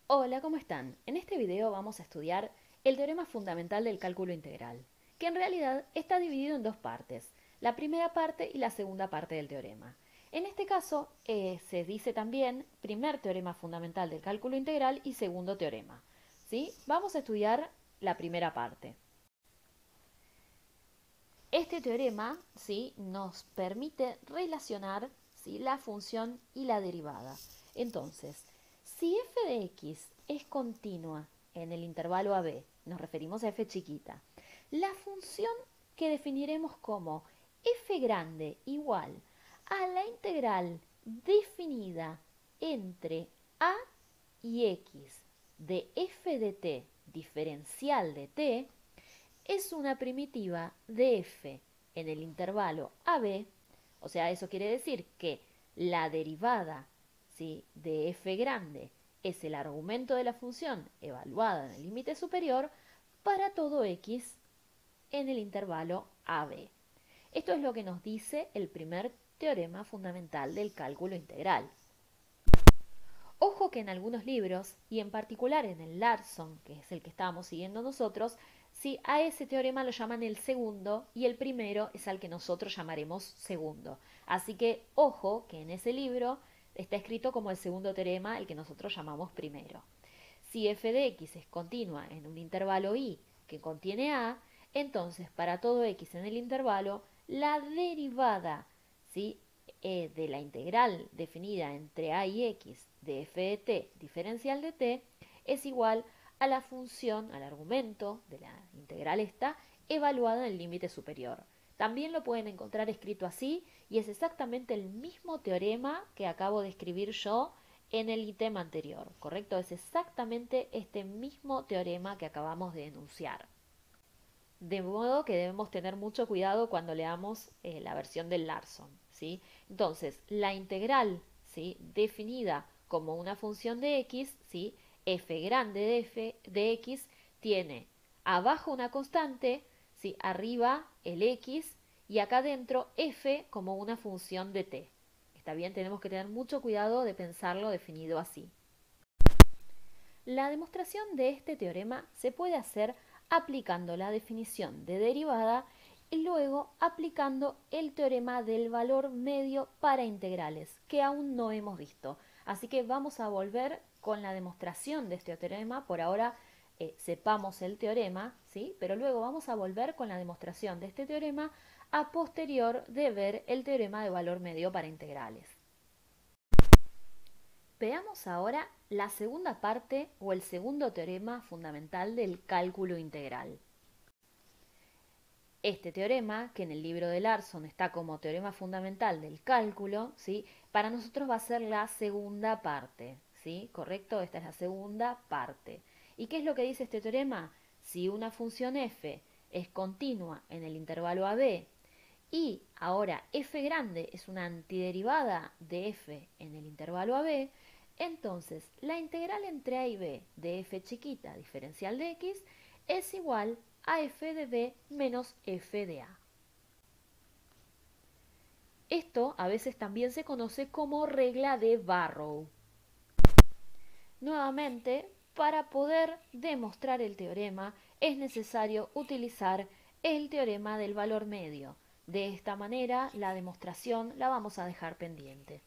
Hola, ¿cómo están? En este video vamos a estudiar el teorema fundamental del cálculo integral, que en realidad está dividido en dos partes, la primera parte y la segunda parte del teorema. En este caso se dice también primer teorema fundamental del cálculo integral y segundo teorema. ¿Sí? Vamos a estudiar la primera parte. Este teorema, ¿sí?, nos permite relacionar, ¿sí?, la función y la derivada. Entonces, si f de x es continua en el intervalo AB, nos referimos a f chiquita, la función que definiremos como f grande igual a la integral definida entre a y x de f de t diferencial de t es una primitiva de f en el intervalo AB, o sea, eso quiere decir que la derivada, ¿sí?, de f grande es el argumento de la función evaluada en el límite superior para todo x en el intervalo AB. Esto es lo que nos dice el primer teorema fundamental del cálculo integral. Ojo que en algunos libros, y en particular en el Larson, que es el que estábamos siguiendo nosotros, sí, a ese teorema lo llaman el segundo y el primero es al que nosotros llamaremos segundo. Así que ojo que en ese libro está escrito como el segundo teorema, el que nosotros llamamos primero. Si f de x es continua en un intervalo i que contiene a, entonces para todo x en el intervalo, la derivada, ¿sí?, de la integral definida entre a y x de f de t diferencial de t es igual a la función, al argumento de la integral esta, evaluada en el límite superior. También lo pueden encontrar escrito así y es exactamente el mismo teorema que acabo de escribir yo en el ítem anterior, ¿correcto? Es exactamente este mismo teorema que acabamos de enunciar. De modo que debemos tener mucho cuidado cuando leamos la versión del Larson, ¿sí? Entonces, la integral, ¿sí?, definida como una función de x, ¿sí?, f grande de f de x tiene abajo una constante, ¿sí?, arriba el x y acá adentro f como una función de t. ¿Está bien? Tenemos que tener mucho cuidado de pensarlo definido así. La demostración de este teorema se puede hacer aplicando la definición de derivada y luego aplicando el teorema del valor medio para integrales, que aún no hemos visto. Así que vamos a volver con la demostración de este teorema. Por ahora sepamos el teorema, ¿sí?, pero luego vamos a volver con la demostración de este teorema a posterior de ver el teorema de valor medio para integrales. Veamos ahora la segunda parte o el segundo teorema fundamental del cálculo integral. Este teorema, que en el libro de Larson está como teorema fundamental del cálculo, ¿sí?, para nosotros va a ser la segunda parte, ¿sí? ¿Correcto? Esta es la segunda parte. ¿Y qué es lo que dice este teorema? Si una función f es continua en el intervalo AB y ahora f grande es una antiderivada de f en el intervalo AB, entonces la integral entre a y b de f chiquita diferencial de x es igual a f de b menos f de a. Esto a veces también se conoce como regla de Barrow. Nuevamente, para poder demostrar el teorema es necesario utilizar el teorema del valor medio. De esta manera, la demostración la vamos a dejar pendiente.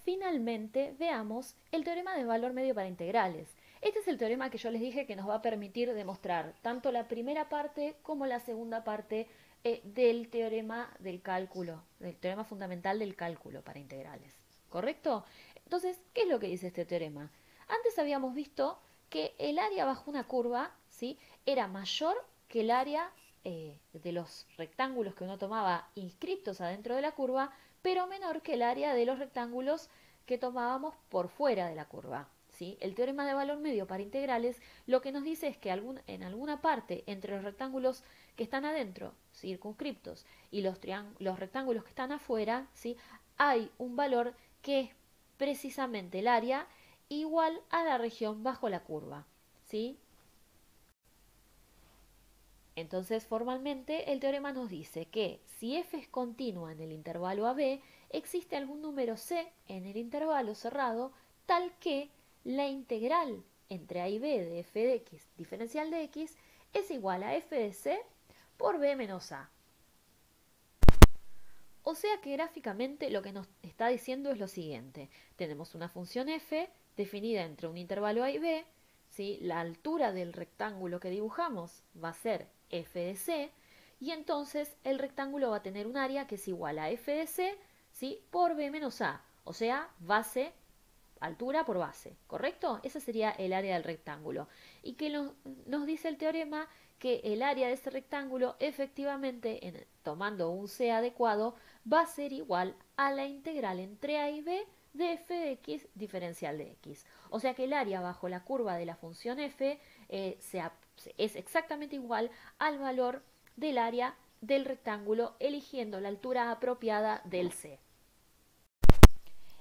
Finalmente, veamos el teorema de valor medio para integrales. Este es el teorema que yo les dije que nos va a permitir demostrar tanto la primera parte como la segunda parte del teorema del cálculo, del teorema fundamental del cálculo para integrales. ¿Correcto? Entonces, ¿qué es lo que dice este teorema? Antes habíamos visto que el área bajo una curva, ¿sí?, era mayor que el área de los rectángulos que uno tomaba inscritos adentro de la curva, pero menor que el área de los rectángulos que tomábamos por fuera de la curva. ¿Sí? El teorema de valor medio para integrales lo que nos dice es que en alguna parte entre los rectángulos que están adentro, circunscriptos, y los rectángulos que están afuera, ¿sí?, hay un valor que es precisamente el área igual a la región bajo la curva. ¿Sí? Entonces, formalmente, el teorema nos dice que si f es continua en el intervalo AB, existe algún número c en el intervalo cerrado tal que la integral entre a y b de f de x diferencial de x es igual a f de c por b menos a. O sea que gráficamente lo que nos está diciendo es lo siguiente. Tenemos una función f definida entre un intervalo a y b, ¿sí? La altura del rectángulo que dibujamos va a ser f de c, y entonces el rectángulo va a tener un área que es igual a f de c, ¿sí? Por b menos a, o sea, base, altura por base, ¿correcto? Ese sería el área del rectángulo. Y que nos dice el teorema que el área de ese rectángulo efectivamente, tomando un c adecuado, va a ser igual a la integral entre a y b de f de x diferencial de x. O sea que el área bajo la curva de la función f es exactamente igual al valor del área del rectángulo eligiendo la altura apropiada del c.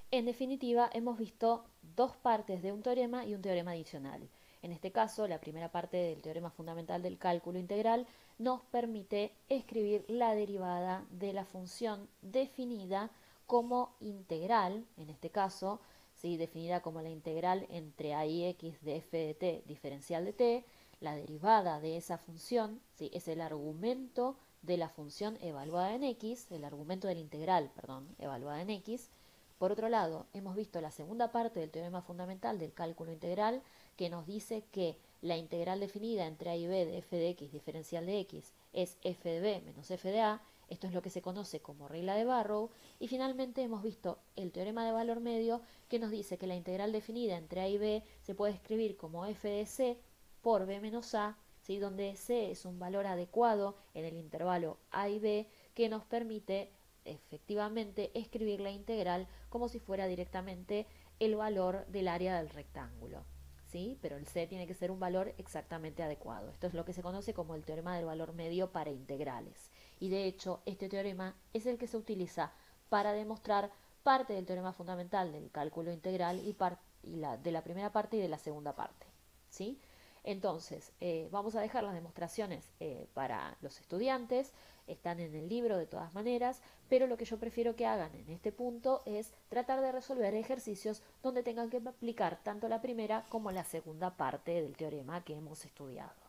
En definitiva, hemos visto dos partes de un teorema y un teorema adicional. En este caso, la primera parte del teorema fundamental del cálculo integral nos permite escribir la derivada de la función definida como integral, en este caso, ¿sí? Definida como la integral entre a y x de f de t diferencial de t. La derivada de esa función, ¿sí? Es el argumento de la función evaluada en x, el argumento de la integral, perdón, evaluada en x. Por otro lado, hemos visto la segunda parte del teorema fundamental del cálculo integral, que nos dice que la integral definida entre a y b de f de x diferencial de x es f de b menos f de a. Esto es lo que se conoce como regla de Barrow. Y finalmente hemos visto el teorema de valor medio, que nos dice que la integral definida entre a y b se puede escribir como f de c por b menos a, ¿sí? Donde c es un valor adecuado en el intervalo a y b que nos permite efectivamente escribir la integral como si fuera directamente el valor del área del rectángulo, ¿sí? Pero el c tiene que ser un valor exactamente adecuado. Esto es lo que se conoce como el teorema del valor medio para integrales. Y de hecho, este teorema es el que se utiliza para demostrar parte del teorema fundamental del cálculo integral y de la primera parte y de la segunda parte, ¿sí? Entonces, vamos a dejar las demostraciones para los estudiantes, están en el libro de todas maneras, pero lo que yo prefiero que hagan en este punto es tratar de resolver ejercicios donde tengan que aplicar tanto la primera como la segunda parte del teorema que hemos estudiado.